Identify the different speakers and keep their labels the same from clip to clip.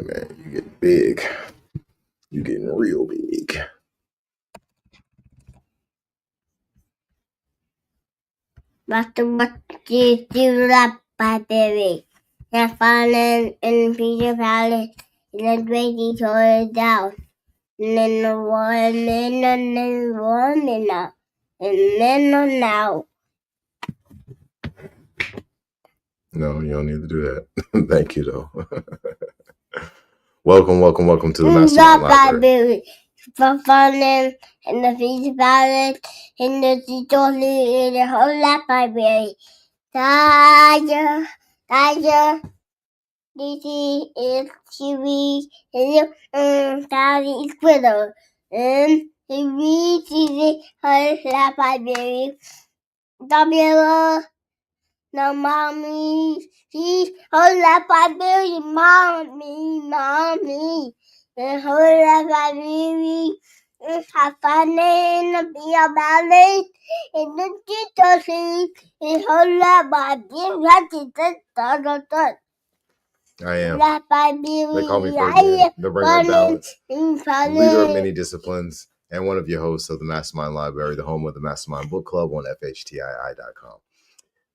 Speaker 1: man, you getting big. You getting real big.
Speaker 2: What you do that by baby? The fallen in Peter Palace, and the baby tore it down. And then the one in and then one in now. And then now.
Speaker 1: No, you don't need to do that. Thank you, though. Welcome to the MasterMind Library.
Speaker 2: For fallen in the Peter Palace, in the Titoli, in the whole library. Tiger. This is TV, Daddy is Twitter, and TV is her library. W, no mommy, she's her library, mommy, and her library. Have fun in the beer valley, in the Titoli, in her library.
Speaker 1: I am. They call me Ferdinand, the bringer of balance, leader of many disciplines, and one of your hosts of the MasterMind Library, the home of the MasterMind Book Club on FHTII.com.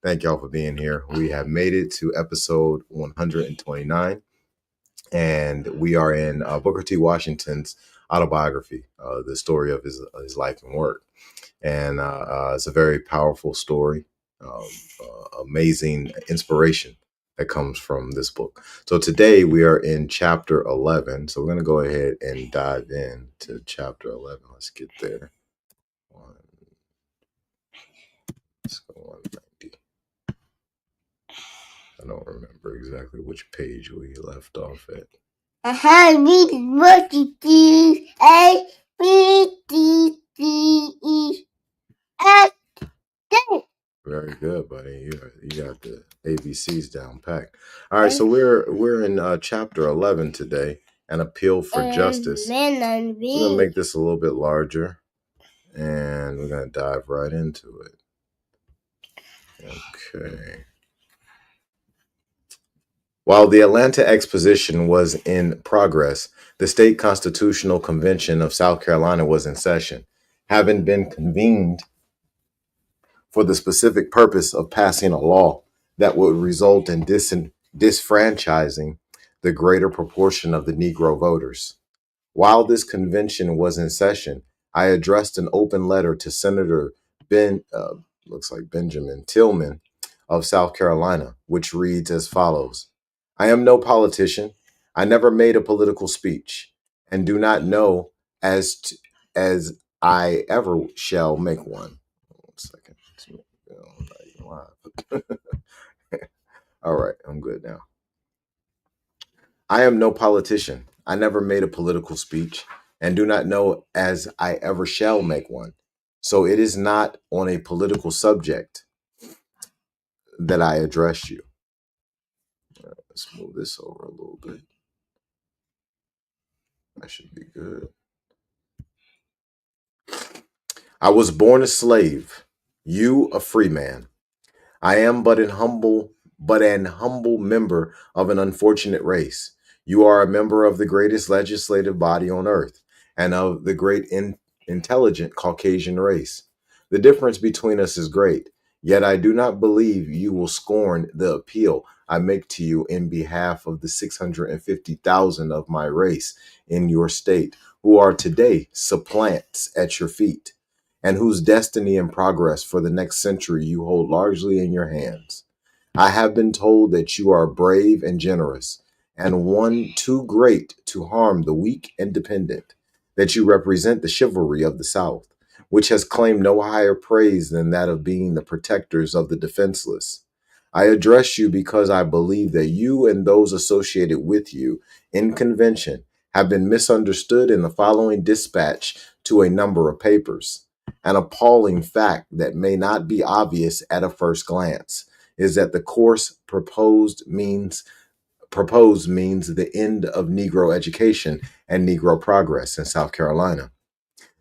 Speaker 1: Thank y'all for being here. We have made it to episode 129, and we are in Booker T. Washington's autobiography, the story of his life and work. And it's a very powerful story, amazing inspiration that comes from this book. So today we are in chapter 11. So we're going to go ahead and dive into chapter 11. Let's get there. Let's go 190. I don't remember exactly which page we left off at. Very good, buddy. You got the ABCs down packed. All right, so we're in chapter 11 today, an appeal for justice. We're gonna make this a little bit larger, and we're gonna dive right into it. Okay. While the Atlanta Exposition was in progress, the State Constitutional Convention of South Carolina was in session, having been convened for the specific purpose of passing a law that would result in disfranchising the greater proportion of the Negro voters. While this convention was in session, I addressed an open letter to Senator Benjamin Tillman of South Carolina, which reads as follows. I am no politician. I never made a political speech and do not know as I ever shall make one. 1 second. All right, I'm good now. I am no politician. I never made a political speech and do not know as I ever shall make one. So it is not on a political subject that I address you. Let's move this over a little bit. That should be good. I was born a slave, you a free man. I am but an humble member of an unfortunate race. You are a member of the greatest legislative body on earth and of the great intelligent Caucasian race. The difference between us is great, yet I do not believe you will scorn the appeal I make to you in behalf of the 650,000 of my race in your state who are today supplants at your feet, and whose destiny and progress for the next century you hold largely in your hands. I have been told that you are brave and generous, and one too great to harm the weak and dependent, that you represent the chivalry of the South, which has claimed no higher praise than that of being the protectors of the defenseless. I address you because I believe that you and those associated with you in convention have been misunderstood in the following dispatch to a number of papers. An appalling fact that may not be obvious at a first glance is that the course proposed means the end of Negro education and Negro progress in South Carolina.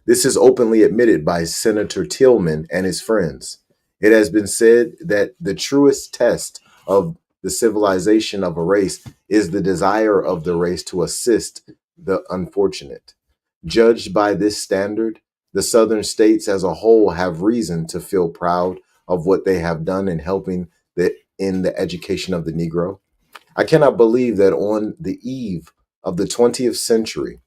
Speaker 1: This is openly admitted by Senator Tillman and his friends. It has been said that the truest test of the civilization of a race is the desire of the race to assist the unfortunate. Judged by this standard, the Southern states as a whole have reason to feel proud of what they have done in helping in the education of the Negro. I cannot believe that on the eve of the 20th century,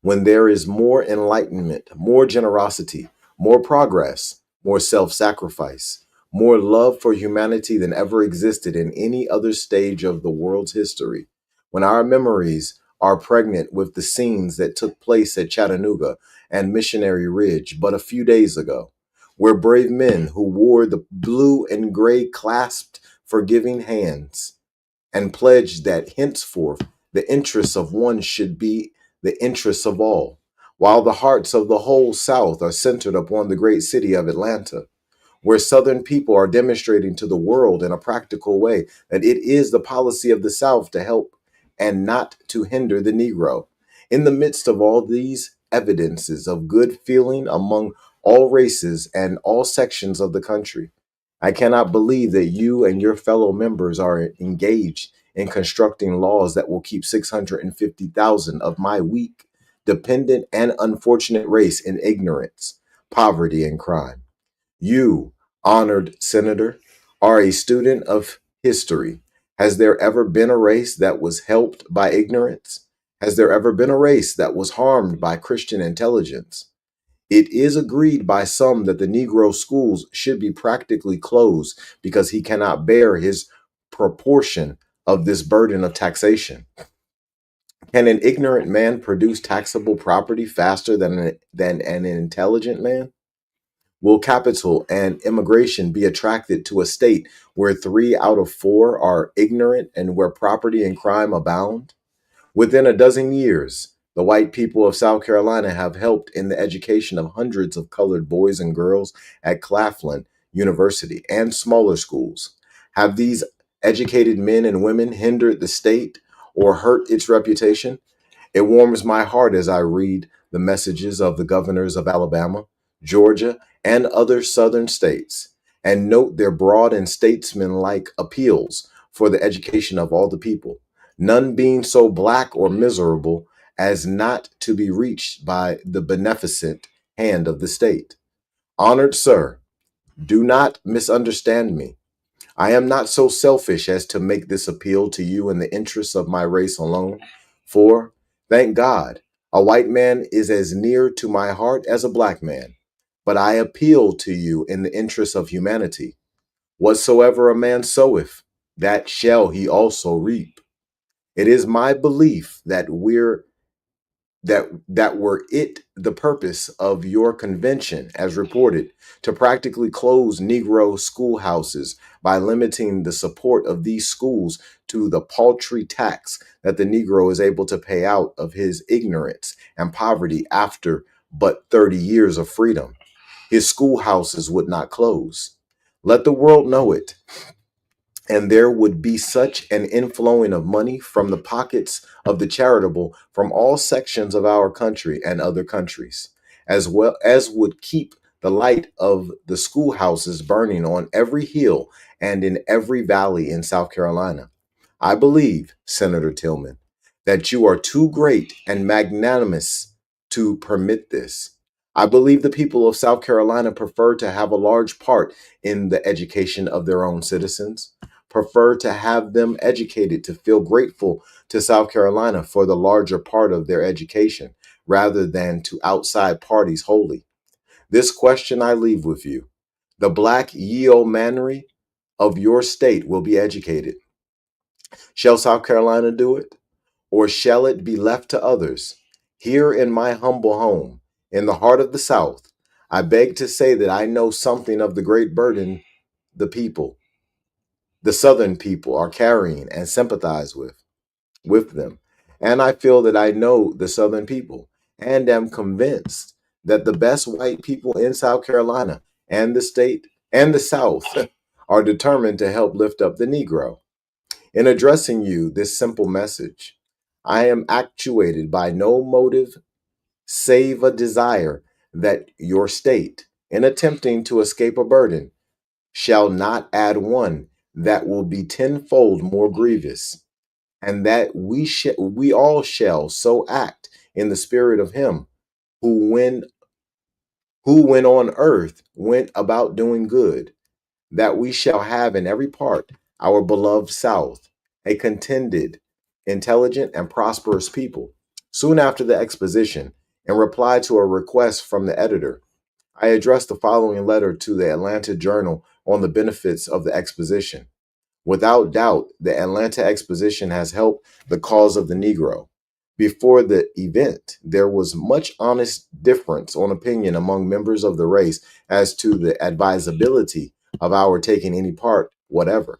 Speaker 1: when there is more enlightenment, more generosity, more progress, more self sacrifice, more love for humanity than ever existed in any other stage of the world's history, when our memories are pregnant with the scenes that took place at Chattanooga and Missionary Ridge but a few days ago, where brave men who wore the blue and gray clasped forgiving hands and pledged that henceforth the interests of one should be the interests of all, while the hearts of the whole South are centered upon the great city of Atlanta, where Southern people are demonstrating to the world in a practical way that it is the policy of the South to help and not to hinder the Negro. In the midst of all these evidences of good feeling among all races and all sections of the country, I cannot believe that you and your fellow members are engaged in constructing laws that will keep 650,000 of my weak, dependent, and unfortunate race in ignorance, poverty, and crime. You, honored senator, are a student of history. Has there ever been a race that was helped by ignorance? Has there ever been a race that was harmed by Christian intelligence? It is agreed by some that the Negro schools should be practically closed because he cannot bear his proportion of this burden of taxation. Can an ignorant man produce taxable property faster than an intelligent man? Will capital and immigration be attracted to a state where 3 out of 4 are ignorant and where property and crime abound? Within a dozen years, the white people of South Carolina have helped in the education of hundreds of colored boys and girls at Claflin University and smaller schools. Have these educated men and women hindered the state or hurt its reputation? It warms my heart as I read the messages of the governors of Alabama, Georgia, and other southern states, and note their broad and statesmanlike appeals for the education of all the people, none being so black or miserable as not to be reached by the beneficent hand of the state. Honored sir, do not misunderstand me. I am not so selfish as to make this appeal to you in the interests of my race alone, for, thank God, a white man is as near to my heart as a black man. But I appeal to you in the interests of humanity. Whatsoever a man soweth, that shall he also reap. It is my belief that were it the purpose of your convention, as reported, to practically close Negro schoolhouses by limiting the support of these schools to the paltry tax that the Negro is able to pay out of his ignorance and poverty after but 30 years of freedom, his schoolhouses would not close. Let the world know it, and there would be such an inflowing of money from the pockets of the charitable from all sections of our country and other countries, as well as would keep the light of the schoolhouses burning on every hill and in every valley in South Carolina. I believe, Senator Tillman, that you are too great and magnanimous to permit this. I believe the people of South Carolina prefer to have a large part in the education of their own citizens, prefer to have them educated to feel grateful to South Carolina for the larger part of their education rather than to outside parties wholly. This question I leave with you. The black yeomanry of your state will be educated. Shall South Carolina do it? Or shall it be left to others? Here in my humble home, in the heart of the South, I beg to say that I know something of the great burden the people, the Southern people, are carrying and sympathize with them. And I feel that I know the Southern people and am convinced that the best white people in South Carolina and the state and the South are determined to help lift up the Negro. In addressing you this simple message, I am actuated by no motive save a desire that your state, in attempting to escape a burden, shall not add one that will be tenfold more grievous, and that we all shall so act in the spirit of him who when on earth went about doing good, that we shall have in every part our beloved South, a contented, intelligent, and prosperous people. Soon after the exposition, in reply to a request from the editor, I addressed the following letter to the Atlanta Journal on the benefits of the exposition. Without doubt, the Atlanta Exposition has helped the cause of the Negro. Before the event, there was much honest difference on opinion among members of the race as to the advisability of our taking any part whatever.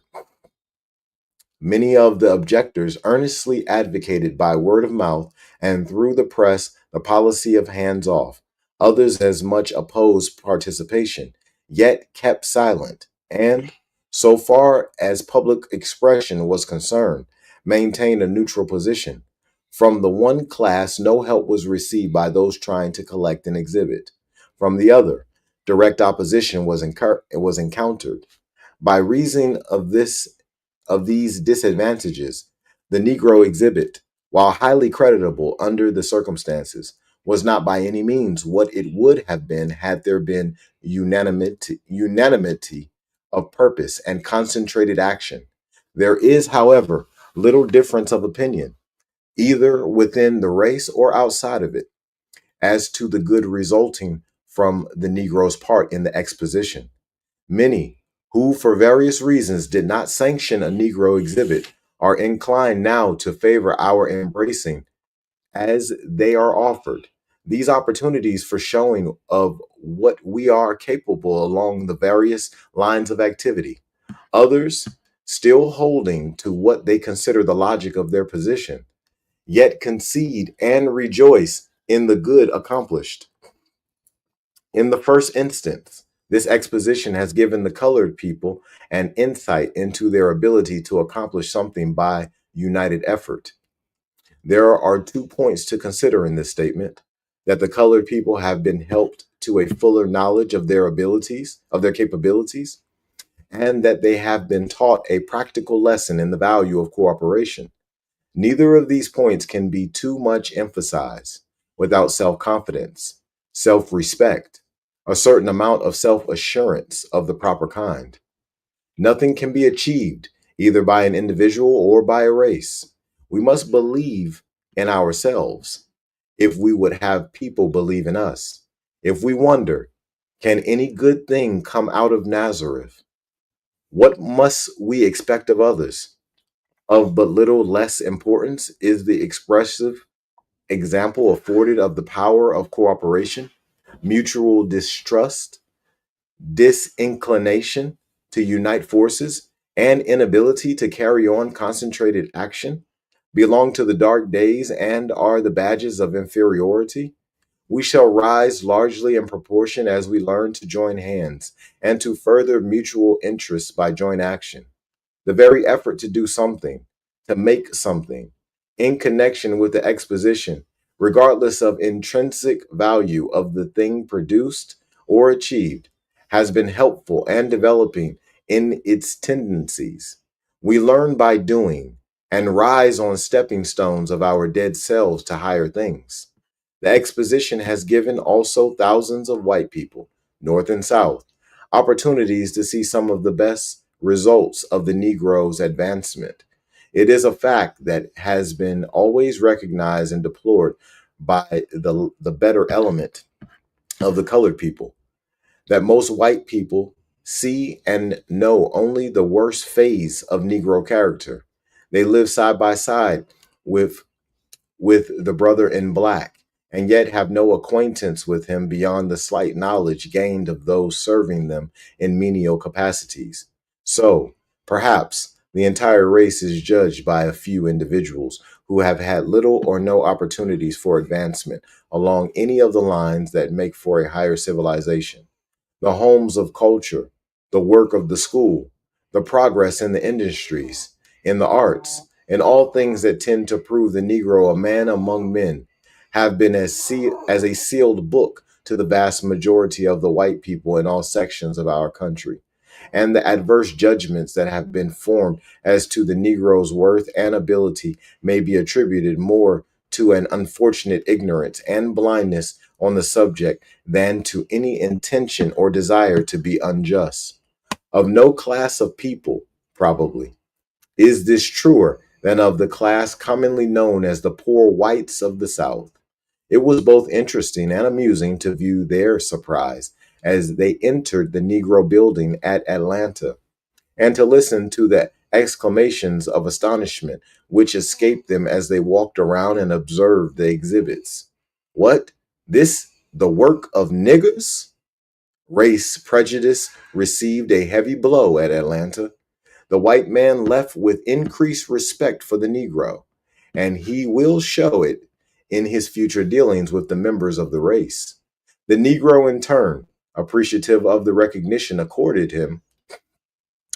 Speaker 1: Many of the objectors earnestly advocated by word of mouth and through the press the policy of hands off. Others as much opposed participation, yet kept silent, and, so far as public expression was concerned, maintained a neutral position. From the one class, no help was received by those trying to collect and exhibit. From the other, direct opposition was encountered. By reason of these disadvantages, the Negro exhibit, while highly creditable under the circumstances, was not by any means what it would have been had there been unanimity of purpose and concentrated action. There is, however, little difference of opinion, either within the race or outside of it, as to the good resulting from the Negro's part in the exposition. Many who, for various reasons, did not sanction a Negro exhibit are inclined now to favor our embracing as they are offered. These opportunities for showing of what we are capable along the various lines of activity. Others, still holding to what they consider the logic of their position, yet concede and rejoice in the good accomplished. In the first instance, this exposition has given the colored people an insight into their ability to accomplish something by united effort. There are 2 points to consider in this statement: that the colored people have been helped to a fuller knowledge of their abilities, of their capabilities, and that they have been taught a practical lesson in the value of cooperation. Neither of these points can be too much emphasized without self confidence, self respect, a certain amount of self assurance of the proper kind. Nothing can be achieved either by an individual or by a race. We must believe in ourselves if we would have people believe in us. If we wonder, can any good thing come out of Nazareth? What must we expect of others? Of but little less importance is the expressive example afforded of the power of cooperation, mutual distrust, disinclination to unite forces, and inability to carry on concentrated action belong to the dark days and are the badges of inferiority. We shall rise largely in proportion as we learn to join hands and to further mutual interests by joint action. The very effort to do something, to make something, in connection with the exposition, regardless of intrinsic value of the thing produced or achieved, has been helpful and developing in its tendencies. We learn by doing and rise on stepping stones of our dead selves to higher things. The exposition has given also thousands of white people, North and South, opportunities to see some of the best results of the Negro's advancement. It is a fact that has been always recognized and deplored by the better element of the colored people, that most white people see and know only the worst phase of Negro character. They live side by side with the brother in black, and yet have no acquaintance with him beyond the slight knowledge gained of those serving them in menial capacities. So, perhaps, the entire race is judged by a few individuals who have had little or no opportunities for advancement along any of the lines that make for a higher civilization: the homes of culture, the work of the school, the progress in the industries, in the arts, in all things that tend to prove the Negro a man among men, have been as a sealed book to the vast majority of the white people in all sections of our country. and the adverse judgments that have been formed as to the Negro's worth and ability may be attributed more to an unfortunate ignorance and blindness on the subject than to any intention or desire to be unjust. Of no class of people, probably, is this truer than of the class commonly known as the poor whites of the South. It was both interesting and amusing to view their surprise as they entered the Negro building at Atlanta, and to listen to the exclamations of astonishment which escaped them as they walked around and observed the exhibits. What? This the work of niggers? Race prejudice received a heavy blow at Atlanta. The white man left with increased respect for the Negro, and he will show it in his future dealings with the members of the race. The Negro, in turn, appreciative of the recognition accorded him,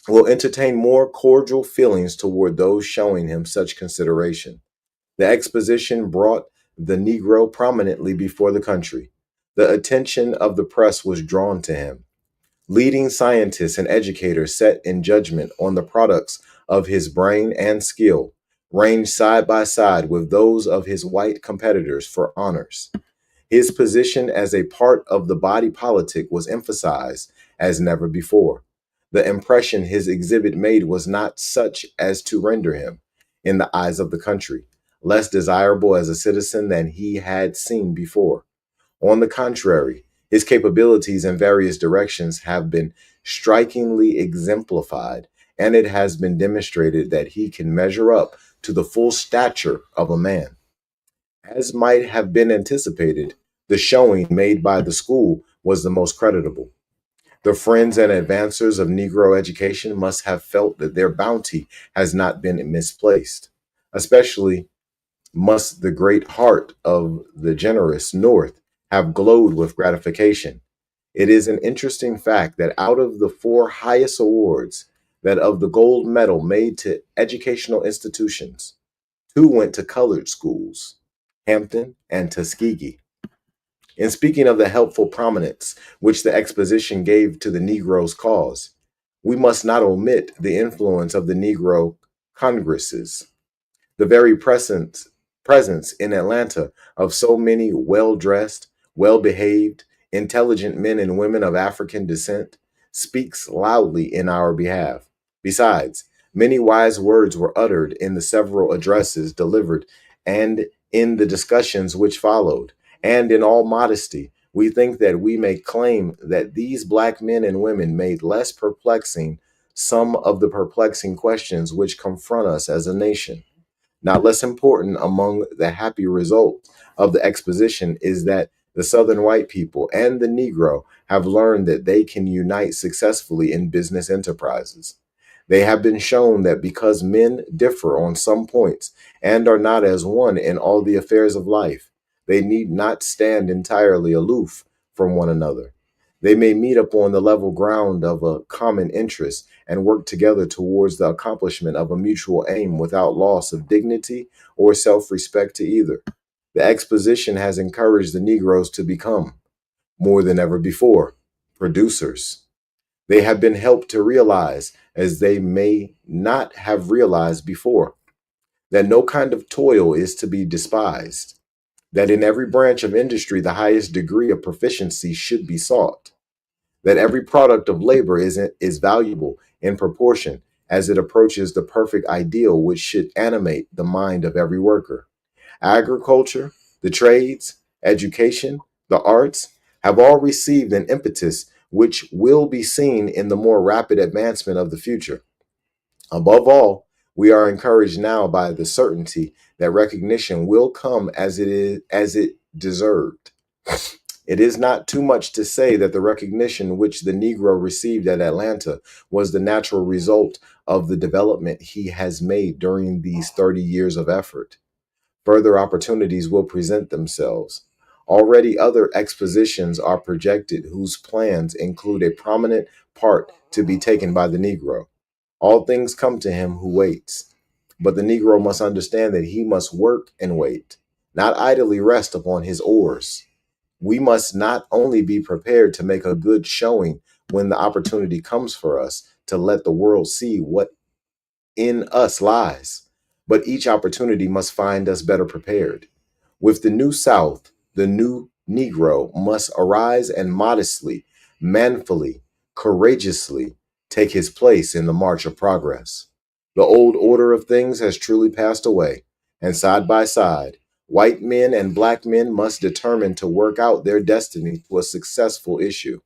Speaker 1: will entertain more cordial feelings toward those showing him such consideration. The exposition brought the Negro prominently before the country. The attention of the press was drawn to him. Leading scientists and educators set in judgment on the products of his brain and skill, ranged side by side with those of his white competitors for honors. His position as a part of the body politic was emphasized as never before. The impression his exhibit made was not such as to render him, in the eyes of the country, less desirable as a citizen than he had seen before. On the contrary, his capabilities in various directions have been strikingly exemplified, and it has been demonstrated that he can measure up to the full stature of a man. As might have been anticipated, the showing made by the school was the most creditable. The friends and advancers of Negro education must have felt that their bounty has not been misplaced. Especially must the great heart of the generous North have glowed with gratification. It is an interesting fact that out of the four highest awards, that of the gold medal made to educational institutions, two went to colored schools, Hampton and Tuskegee. In speaking of the helpful prominence which the exposition gave to the Negro's cause, we must not omit the influence of the Negro Congresses. The very presence in Atlanta of so many well dressed, well behaved, intelligent men and women of African descent speaks loudly in our behalf. Besides, many wise words were uttered in the several addresses delivered and in the discussions which followed. And in all modesty, we think that we may claim that these black men and women made less perplexing some of the perplexing questions which confront us as a nation. Not less important among the happy result of the exposition is that the Southern white people and the Negro have learned that they can unite successfully in business enterprises. They have been shown that because men differ on some points and are not as one in all the affairs of life, they need not stand entirely aloof from one another. They may meet upon the level ground of a common interest and work together towards the accomplishment of a mutual aim without loss of dignity or self respect to either. The exposition has encouraged the Negroes to become, more than ever before, producers. They have been helped to realize, as they may not have realized before, that no kind of toil is to be despised, that in every branch of industry the highest degree of proficiency should be sought, that every product of labor is valuable in proportion as it approaches the perfect ideal which should animate the mind of every worker. Agriculture, the trades, education, the arts have all received an impetus which will be seen in the more rapid advancement of the future. Above all, we are encouraged now by the certainty that recognition will come as it deserved. It is not too much to say that the recognition which the Negro received at Atlanta was the natural result of the development he has made during these 30 years of effort. Further opportunities will present themselves. Already other expositions are projected whose plans include a prominent part to be taken by the Negro. All things come to him who waits. But the Negro must understand that he must work and wait, not idly rest upon his oars. We must not only be prepared to make a good showing when the opportunity comes for us to let the world see what in us lies. But each opportunity must find us better prepared. With the new South, the new Negro must arise and modestly, manfully, courageously take his place in the march of progress. The old order of things has truly passed away, and side by side, white men and black men must determine to work out their destiny to a successful issue.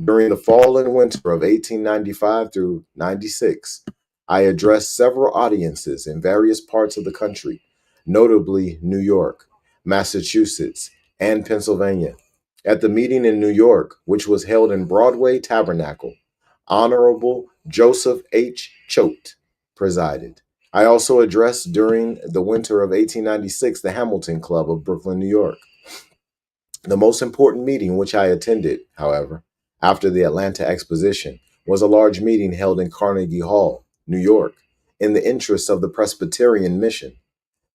Speaker 1: During the fall and winter of 1895 through 96, I addressed several audiences in various parts of the country, notably New York, Massachusetts, and Pennsylvania. At the meeting in New York, which was held in Broadway Tabernacle, Honorable Joseph H. Choate presided. I also addressed during the winter of 1896 the Hamilton Club of Brooklyn, New York. The most important meeting which I attended, however, after the Atlanta Exposition, was a large meeting held in Carnegie Hall, New York, in the interests of the Presbyterian mission.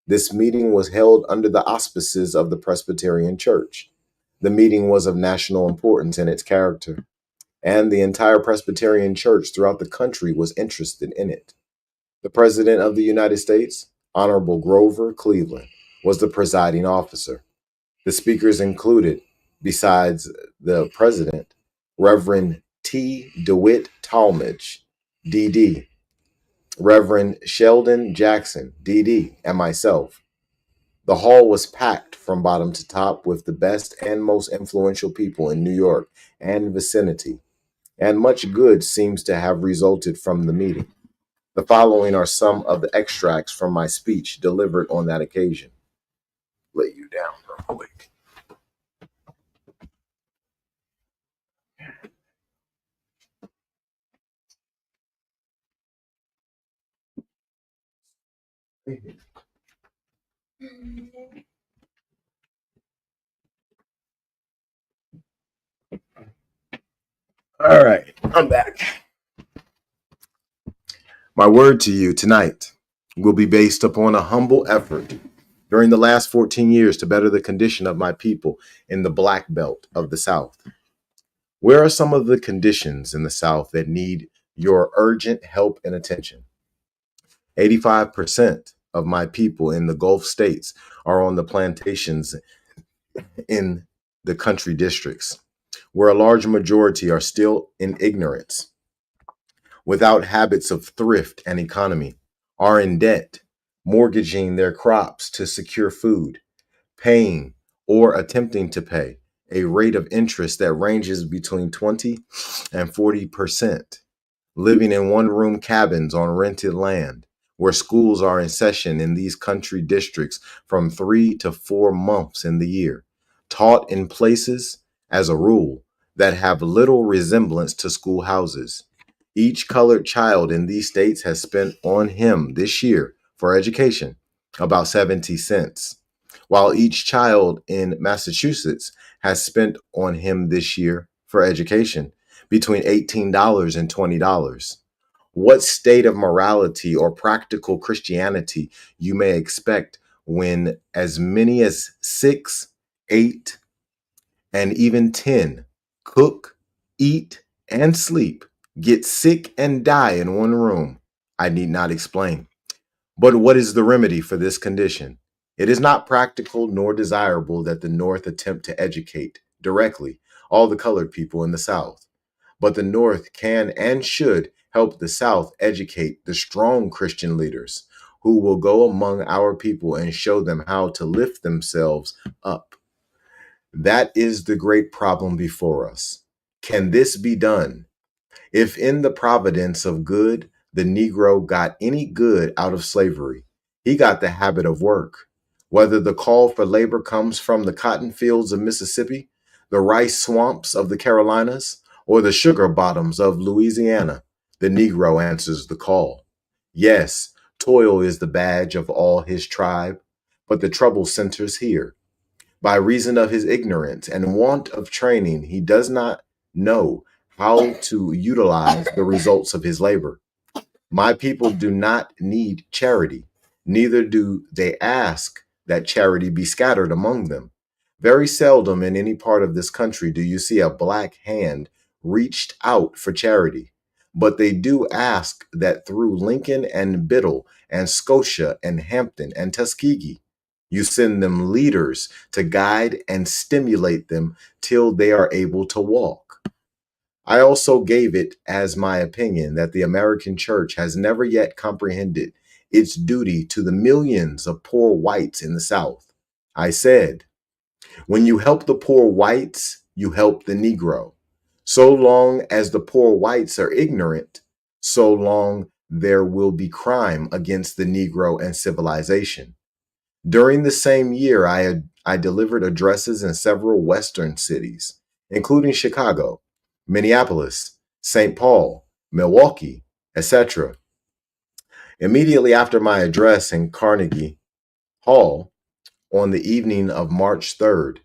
Speaker 1: This meeting was held under the auspices of the Presbyterian Church. The meeting was of national importance in its character, and the entire Presbyterian Church throughout the country was interested in it. The President of the United States, Honorable Grover Cleveland, was the presiding officer. The speakers included, besides the president, Reverend T. DeWitt Talmage, D.D., Reverend Sheldon Jackson, D.D., and myself. The hall was packed from bottom to top with the best and most influential people in New York and vicinity, and much good seems to have resulted from the meeting. The following are some of the extracts from my speech delivered on that occasion. Lay you down real quick. All right, I'm back. My word to you tonight will be based upon a humble effort during the last 14 years to better the condition of my people in the Black Belt of the South. Where are some of the conditions in the South that need your urgent help and attention? 85% of my people in the Gulf states are on the plantations in the country districts, where a large majority are still in ignorance, without habits of thrift and economy, are in debt, mortgaging their crops to secure food, paying or attempting to pay a rate of interest that ranges between 20 and 40%, living in one-room cabins on rented land, where schools are in session in these country districts from 3 to 4 months in the year, taught in places, as a rule, that have little resemblance to schoolhouses. Each colored child in these states has spent on him this year for education about 70 cents, while each child in Massachusetts has spent on him this year for education between $18 and $20. What state of morality or practical Christianity you may expect when as many as 6, 8, and even 10 cook, eat, and sleep, get sick and die in one room? I need not explain. But what is the remedy for this condition? It is not practical nor desirable that the North attempt to educate directly all the colored people in the South. But the North can and should help the South educate the strong Christian leaders who will go among our people and show them how to lift themselves up. That is the great problem before us. Can this be done? If in the providence of good, the Negro got any good out of slavery, he got the habit of work. Whether the call for labor comes from the cotton fields of Mississippi, the rice swamps of the Carolinas, or the sugar bottoms of Louisiana, the Negro answers the call. Yes, toil is the badge of all his tribe, but the trouble centers here. By reason of his ignorance and want of training, he does not know how to utilize the results of his labor. My people do not need charity, neither do they ask that charity be scattered among them. Very seldom in any part of this country do you see a black hand reached out for charity, but they do ask that through Lincoln and Biddle and Scotia and Hampton and Tuskegee, you send them leaders to guide and stimulate them till they are able to walk. I also gave it as my opinion that the American church has never yet comprehended its duty to the millions of poor whites in the South. I said, when you help the poor whites, you help the Negro. So long as the poor whites are ignorant, so long there will be crime against the Negro and civilization. During the same year, I delivered addresses in several Western cities, including Chicago, Minneapolis, St. Paul, Milwaukee, etc. Immediately after my address in Carnegie Hall on the evening of March 3rd,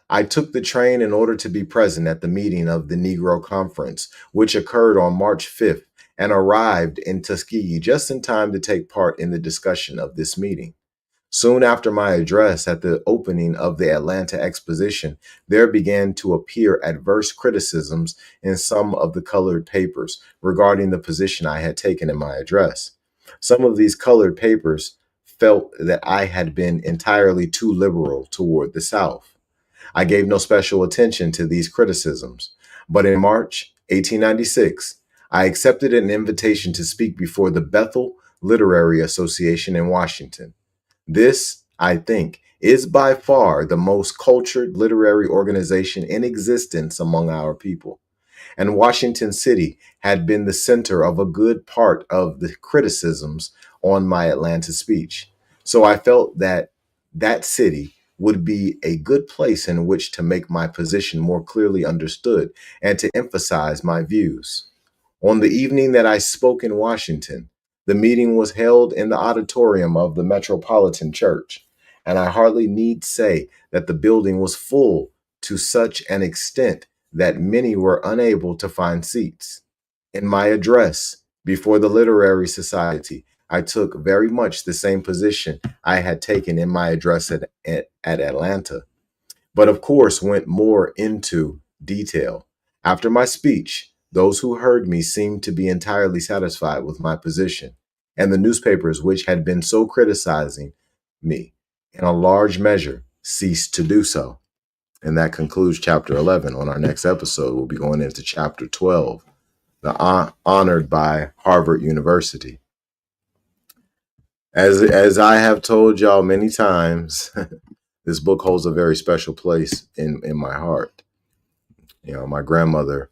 Speaker 1: I took the train in order to be present at the meeting of the Negro Conference, which occurred on March 5th, and arrived in Tuskegee just in time to take part in the discussion of this meeting. Soon after my address at the opening of the Atlanta Exposition, there began to appear adverse criticisms in some of the colored papers regarding the position I had taken in my address. Some of these colored papers felt that I had been entirely too liberal toward the South. I gave no special attention to these criticisms, but in March 1896, I accepted an invitation to speak before the Bethel Literary Association in Washington. This, I think, is by far the most cultured literary organization in existence among our people. And Washington City had been the center of a good part of the criticisms on my Atlanta speech. So I felt that that city would be a good place in which to make my position more clearly understood and to emphasize my views. On the evening that I spoke in Washington, the meeting was held in the auditorium of the Metropolitan Church, and I hardly need say that the building was full to such an extent that many were unable to find seats. In my address before the Literary Society, I took very much the same position I had taken in my address at Atlanta, but of course went more into detail. After my speech, those who heard me seemed to be entirely satisfied with my position, and the newspapers which had been so criticizing me, in a large measure, ceased to do so. And that concludes chapter 11. On our next episode, we'll be going into chapter 12, the honored by Harvard University. As I have told y'all many times, this book holds a very special place in my heart. You know, my grandmother,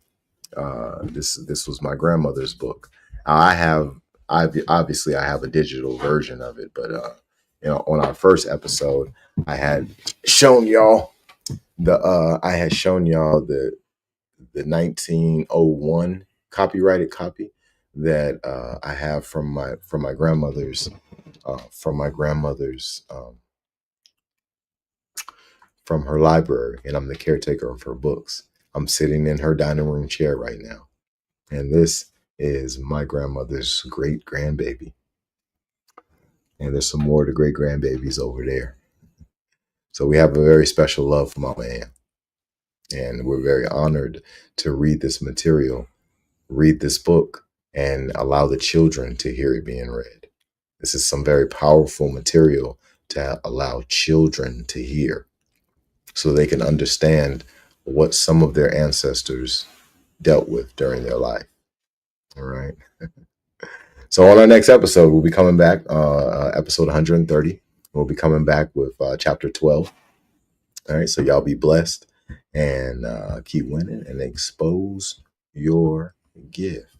Speaker 1: this was my grandmother's book. Obviously I have a digital version of it, but you know, on our first episode, I had shown y'all the 1901 copyrighted copy that I have from my grandmother's from her library, and I'm the caretaker of her books. I'm sitting in her dining room chair right now, and this is my grandmother's great grandbaby, and there's some more of the great grandbabies over there. So we have a very special love for Mama Ann, and we're very honored to read this material, read this book, and allow the children to hear it being read. This is some very powerful material to allow children to hear so they can understand what some of their ancestors dealt with during their life. All right. So on our next episode, we'll be coming back, episode 130. We'll be coming back with chapter 12. All right. So y'all be blessed and keep winning and expose your gift.